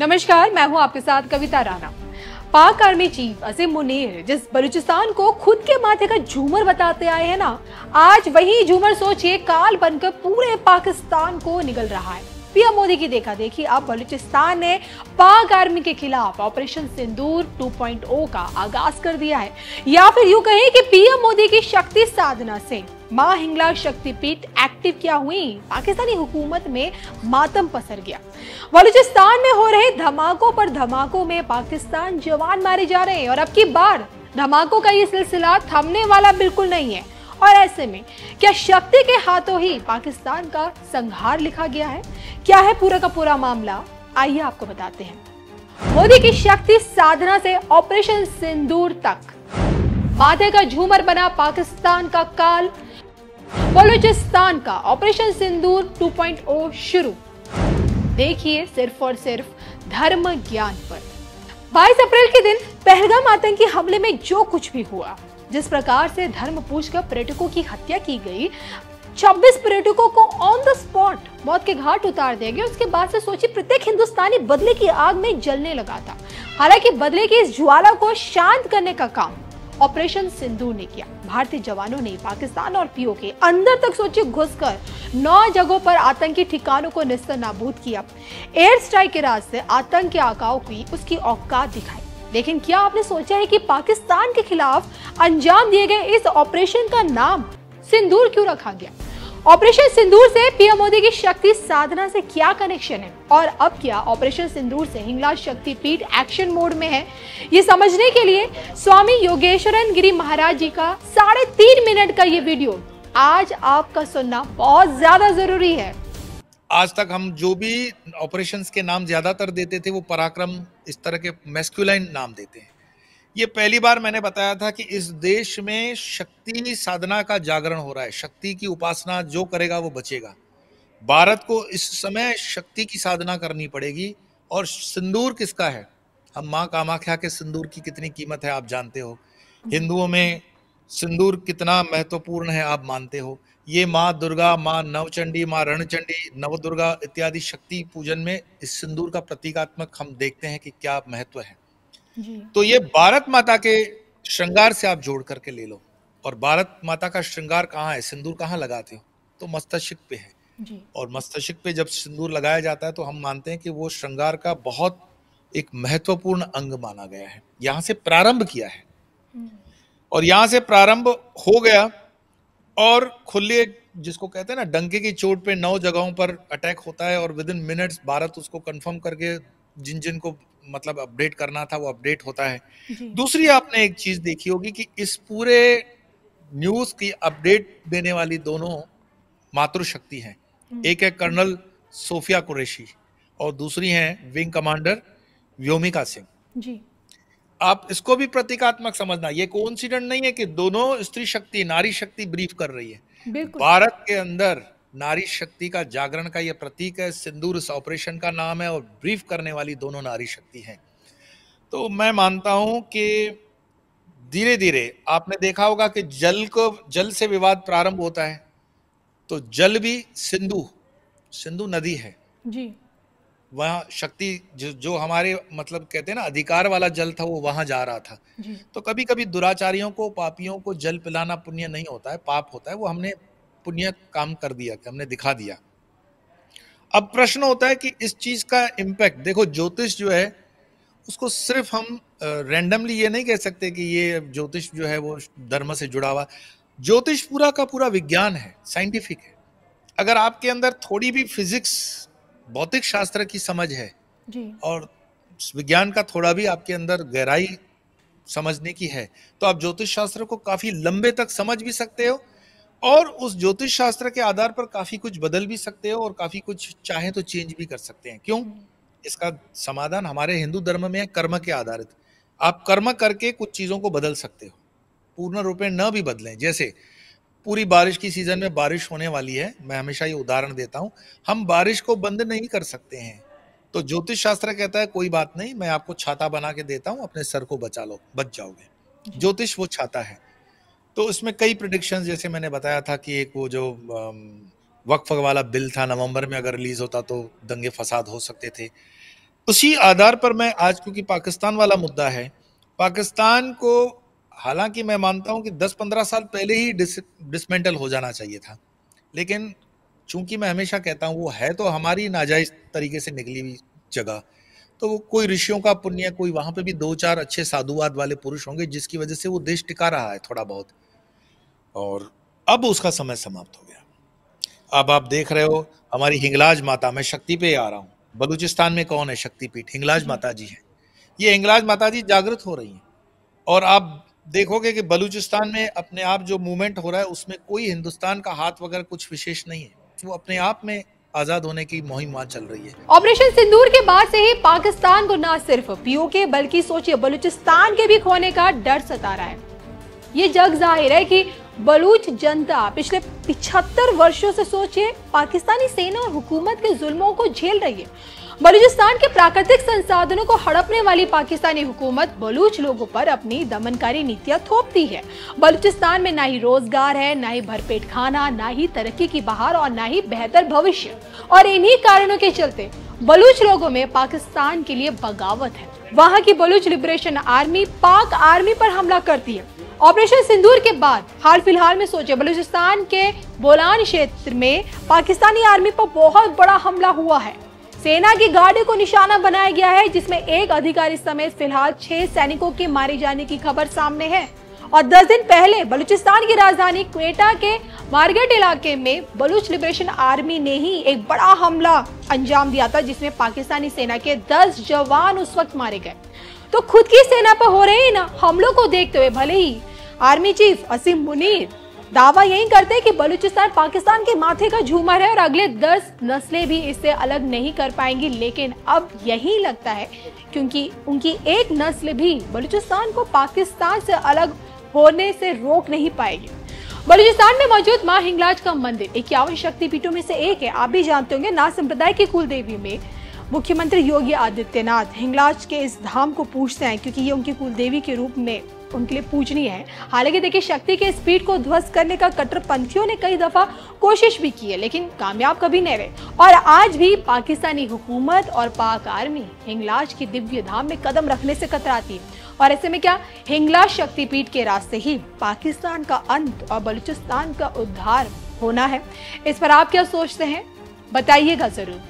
नमस्कार, मैं हूं आपके साथ कविता राणा। पाक आर्मी चीफ असीम मुनीर जिस बलूचिस्तान को खुद के माथे का झूमर बताते आए हैं ना, आज वही झूमर सोचिए काल बनकर पूरे पाकिस्तान को निगल रहा है। पीएम मोदी की देखा देखी अब बलूचिस्तान ने पाक आर्मी के खिलाफ ऑपरेशन सिंदूर 2.0 का आगाज कर दिया है, या फिर यूं कहें कि पीएम मोदी की शक्ति साधना से मां हिंगलाज शक्तिपीठ एक्टिव क्या हुई, पाकिस्तानी हुकूमत में मातम पसर गया। बलूचिस्तान में हो रहे धमाकों पर धमाकों में पाकिस्तान जवान मारे जा रहे हैं और अब की बार धमाकों का ये सिलसिला थमने वाला बिल्कुल नहीं है। और ऐसे में क्या शक्ति के हाथों ही पाकिस्तान का संहार लिखा गया है? क्या है पूरा का पूरा मामला, आइए आपको बताते हैं। मोदी की शक्ति साधना से ऑपरेशन सिंदूर तक, माथे का झूमर बना पाकिस्तान का काल, बलूचिस्तान का ऑपरेशन सिंदूर 2.0 शुरू। देखिए सिर्फ और सिर्फ धर्म ज्ञान पर। 22 अप्रैल के दिन पहलगाम आतंकी हमले में जो कुछ भी हुआ, जिस प्रकार से धर्म पूछकर पर्यटकों की हत्या की गई, 26 पर्यटकों को ऑन द स्पॉट मौत के घाट उतार दिया गया, उसके बाद से सोचिए प्रत्येक हिंदुस्तानी बदले की आग में जलने लगा था। हालांकि बदले की इस ज्वाला को शांत करने का काम ऑपरेशन सिंदूर ने किया। भारतीय जवानों ने पाकिस्तान और पीओ के अंदर तक सोचिए घुसकर 9 जगहों पर आतंकी ठिकानों को निस्तर-नाबूद किया। एयर स्ट्राइक के राज से आतंक के आकाओं की उसकी औकात दिखाई। लेकिन क्या आपने सोचा है कि पाकिस्तान के खिलाफ अंजाम दिए गए इस ऑपरेशन का नाम सिंदूर क्यों रखा गया? ऑपरेशन सिंदूर से पीएम मोदी की शक्ति साधना से क्या कनेक्शन है, और अब क्या ऑपरेशन सिंदूर से हिंगलाज शक्तिपीठ एक्शन मोड में है? ये समझने के लिए स्वामी योगेश्वरन गिरी महाराज जी का 3.5 मिनट का ये वीडियो आज आपका सुनना बहुत ज्यादा जरूरी है। आज तक हम जो भी ऑपरेशंस के नाम ज्यादातर देते थे वो पराक्रम, इस तरह के मैस्कुलाइन नाम देते हैं। ये पहली बार मैंने बताया था कि इस देश में शक्ति साधना का जागरण हो रहा है। शक्ति की उपासना जो करेगा वो बचेगा। भारत को इस समय शक्ति की साधना करनी पड़ेगी। और सिंदूर किसका है? हम माँ कामाख्या के सिंदूर की कितनी कीमत है आप जानते हो। हिंदुओं में सिंदूर कितना महत्वपूर्ण है आप मानते हो। ये माँ दुर्गा, माँ नवचंडी, माँ रणचंडी, नवदुर्गा इत्यादि शक्ति पूजन में इस सिंदूर का प्रतीकात्मक हम देखते हैं कि क्या महत्व है। तो ये भारत माता के श्रृंगार से आप जोड़ करके ले लो। और भारत माता का श्रृंगार कहाँ है, सिंदूर कहाँ लगाते हो? तो मस्तक पे है जी। और मस्तक पे जब सिंदूर लगाया जाता है तो हम मानते हैं कि वो श्रृंगार का बहुत एक महत्वपूर्ण अंग माना गया है। यहाँ से प्रारंभ किया है और यहाँ से प्रारंभ हो गया और खुले, जिसको कहते हैं ना, डंके की चोट पे 9 जगहों पर अटैक होता है और विद इन मिनट्स भारत उसको कंफर्म करके जिन जिन को मतलब अपडेट करना था वो अपडेट होता है। दूसरी आपने एक चीज देखी होगी कि इस पूरे न्यूज की अपडेट देने वाली दोनों मातृशक्ति हैं। एक है कर्नल सोफिया कुरैशी और दूसरी है विंग कमांडर व्योमिका सिंह जी। आप इसको भी प्रतीकात्मक समझना, ये कोइंसिडेंट नहीं है कि दोनों स्त्री शक्ति, नारी शक्ति ब्रीफ कर रही है। भारत के अंदर नारी शक्ति का जागरण का ये प्रतीक है। सिंदूर इस ऑपरेशन का नाम है और ब्रीफ करने वाली दोनों नारी शक्ति हैं। तो मैं मानता हूं कि धीरे धीरे आपने देखा होगा कि जल से विवाद प्रारंभ होता है तो जल भी सिंधु नदी है जी। वहां शक्ति जो हमारे मतलब कहते हैं ना अधिकार वाला जल था वो वहां जा रहा था जी। तो कभी कभी दुराचारियों को, पापियों को जल पिलाना पुण्य नहीं होता है, पाप होता है। वो हमने पुण्य काम कर दिया, कि हमने दिखा दिया। अब प्रश्न होता है कि इस चीज का इम्पैक्ट देखो। ज्योतिष जो है उसको सिर्फ हम रैंडमली ये नहीं कह सकते कि ये ज्योतिष जो है वो धर्म से जुड़ा हुआ। ज्योतिष पूरा का पूरा विज्ञान है, साइंटिफिक है। अगर आपके अंदर थोड़ी भी फिजिक्स, भौतिक शास्त्र की समझ है जी। और विज्ञान का थोड़ा भी आपके अंदर गहराई समझने की है तो आप ज्योतिष शास्त्र को काफी लंबे तक समझ भी सकते हो और उस ज्योतिष शास्त्र के आधार पर काफी कुछ बदल भी सकते हो और काफी कुछ चाहे तो चेंज भी कर सकते हैं। क्यों? इसका समाधान हमारे हिंदू धर्म में है, कर्म के आधारित। आप कर्म करके कुछ चीजों को बदल सकते हो, पूर्ण रूप में न भी बदलें। जैसे पूरी बारिश की सीजन में बारिश होने वाली है, मैं हमेशा ये उदाहरण देता हूं, हम बारिश को बंद नहीं कर सकते हैं। तो ज्योतिष शास्त्र कहता है कोई बात नहीं, मैं आपको छाता बना के देता हूं, अपने सर को बचा लो, बच जाओगे। ज्योतिष वो छाता है। तो इसमें कई प्रेडिक्शंस, जैसे मैंने बताया था कि एक वो जो वक्फ वाला बिल था, नवंबर में अगर रिलीज होता तो दंगे फसाद हो सकते थे। उसी आधार पर मैं आज, क्योंकि पाकिस्तान वाला मुद्दा है, पाकिस्तान को हालांकि मैं मानता हूं कि 10-15 साल पहले ही डिसमेंटल हो जाना चाहिए था, लेकिन चूंकि मैं हमेशा कहता हूं वो है तो हमारी नाजायज तरीके से निकली हुई जगह, तो वो कोई ऋषियों का पुण्य, कोई वहां पे भी 2-4 अच्छे साधुवाद वाले पुरुष होंगे जिसकी वजह से वो देश टिका रहा है थोड़ा बहुत, और अब उसका समय समाप्त हो गया। अब आप देख रहे हो हमारी हिंगलाज माता, मैं शक्ति पे आ रहा हूँ, बलूचिस्तान में कौन है शक्तिपीठ? हिंगलाज माता जी है। ये हिंगलाज माता जी जागृत हो रही हैं, और आप देखोगे कि बलूचिस्तान में अपने आप जो मूवमेंट हो रहा है उसमें कोई हिंदुस्तान का हाथ वगैरह कुछ विशेष नहीं है, वो अपने आप में आजाद होने की मुहिम वहां चल रही है। ऑपरेशन सिंदूर के बाद से ही पाकिस्तान को न सिर्फ पीओके बल्कि सोचिए बलूचिस्तान के भी खोने का डर सता रहा है। ये जग जाहिर है कि बलूच जनता पिछले 75 वर्षों से सोचिए पाकिस्तानी सेना और हुकूमत के जुल्मों को झेल रही है। बलूचिस्तान के प्राकृतिक संसाधनों को हड़पने वाली पाकिस्तानी हुकूमत बलूच लोगों पर अपनी दमनकारी नीतियां थोपती है। बलूचिस्तान में ना ही रोजगार है, ना ही भरपेट खाना, ना ही तरक्की की बहार और ना ही बेहतर भविष्य, और इन्हीं कारणों के चलते बलूच लोगों में पाकिस्तान के लिए बगावत है। वहां की बलूच लिबरेशन आर्मी पाक आर्मी पर हमला करती है। ऑपरेशन सिंदूर के बाद हाल फिलहाल में सोचे बलूचिस्तान के बोलान क्षेत्र में पाकिस्तानी आर्मी पर बहुत बड़ा हमला हुआ है। सेना की गाड़ी को निशाना बनाया गया है, जिसमें एक अधिकारी समेत फिलहाल 6 सैनिकों के मारे जाने की खबर सामने है। और 10 दिन पहले बलूचिस्तान की राजधानी क्वेटा के मारगट इलाके में बलूच लिबरेशन आर्मी ने ही एक बड़ा हमला अंजाम दिया था, जिसमें पाकिस्तानी सेना के 10 जवान उस वक्त मारे गए। तो खुद की सेना पर हो रहे ना हमलों को देखते हुए भले ही आर्मी चीफ असीम मुनीर दावा यही करते हैं कि बलूचिस्तान पाकिस्तान के माथे का झूमर है और अगले 10 नस्लें भी इससे अलग नहीं कर पाएंगी, लेकिन अब यही लगता है क्योंकि उनकी एक नस्ल भी बलूचिस्तान को पाकिस्तान से अलग होने से रोक नहीं पाएगी। बलूचिस्तान में मौजूद मां हिंगलाज का मंदिर 51 शक्तिपीठों में से एक है। आप भी जानते होंगे नाथ संप्रदाय की कुल देवी में मुख्यमंत्री योगी आदित्यनाथ हिंगलाज के इस धाम को पूजते हैं, क्योंकि ये उनकी कुल देवी के रूप में उनके लिए पूजनीय है। हालांकि देखिए शक्ति के इस पीठ को ध्वस्त करने का कट्टरपंथियों ने कई दफा कोशिश भी की है, लेकिन कामयाब कभी नहीं रहे। और आज भी पाकिस्तानी हुकूमत और पाक आर्मी हिंगलाज की दिव्य धाम में कदम रखने से कतराती है। और ऐसे में क्या हिंगलाज शक्तिपीठ के रास्ते ही पाकिस्तान का अंत और बलूचिस्तान का उद्धार होना है? इस पर आप क्या सोचते हैं, बताइएगा जरूर।